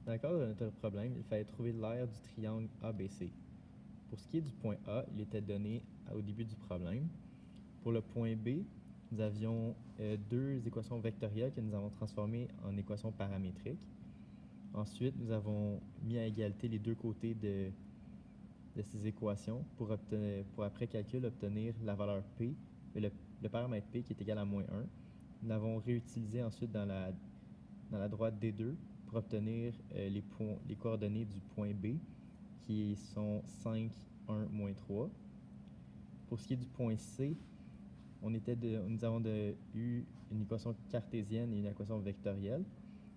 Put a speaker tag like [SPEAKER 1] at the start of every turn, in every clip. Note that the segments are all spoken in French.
[SPEAKER 1] Dans le cadre de notre problème, il fallait trouver l'aire du triangle ABC. Pour ce qui est du point A, il était donné au début du problème. Pour le point B, nous avions deux équations vectorielles que nous avons transformées en équations paramétriques. Ensuite, nous avons mis à égalité les deux côtés de ces équations pour après calcul obtenir la valeur P, le paramètre P qui est égal à -1. Nous l'avons réutilisé ensuite dans la droite D2 pour obtenir les coordonnées du point B qui sont 5, 1, -3. Pour ce qui est du point C, nous avons eu une équation cartésienne et une équation vectorielle.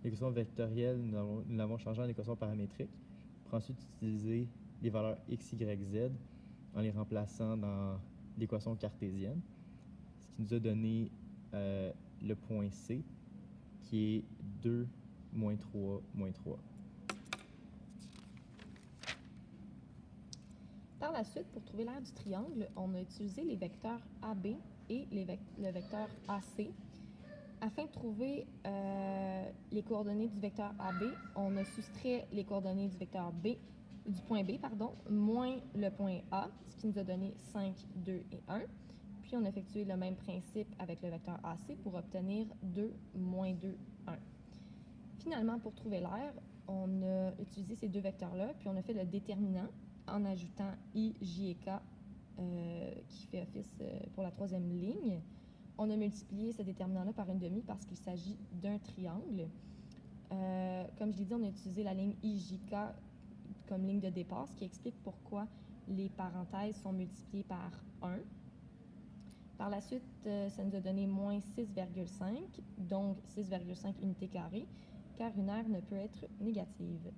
[SPEAKER 1] L'équation vectorielle, nous l'avons changée en équation paramétrique pour ensuite utiliser les valeurs x, y, z en les remplaçant dans l'équation cartésienne, ce qui nous a donné le point C qui est 2, -3, -3.
[SPEAKER 2] Par la suite, pour trouver l'aire du triangle, on a utilisé les vecteurs AB et le vecteur AC. Afin de trouver les coordonnées du vecteur AB, on a soustrait les coordonnées du vecteur B, du point B, moins le point A, ce qui nous a donné 5, 2 et 1. Puis on a effectué le même principe avec le vecteur AC pour obtenir 2, -2, 1. Finalement, pour trouver l'aire, on a utilisé ces deux vecteurs-là, puis on a fait le déterminant en ajoutant I, J et K qui fait office pour la troisième ligne. On a multiplié ce déterminant-là par une demi parce qu'il s'agit d'un triangle. Comme je l'ai dit, on a utilisé la ligne IJK comme ligne de départ, ce qui explique pourquoi les parenthèses sont multipliées par 1. Par la suite, ça nous a donné moins 6,5, donc 6,5 unités carrées, car une aire ne peut être négative.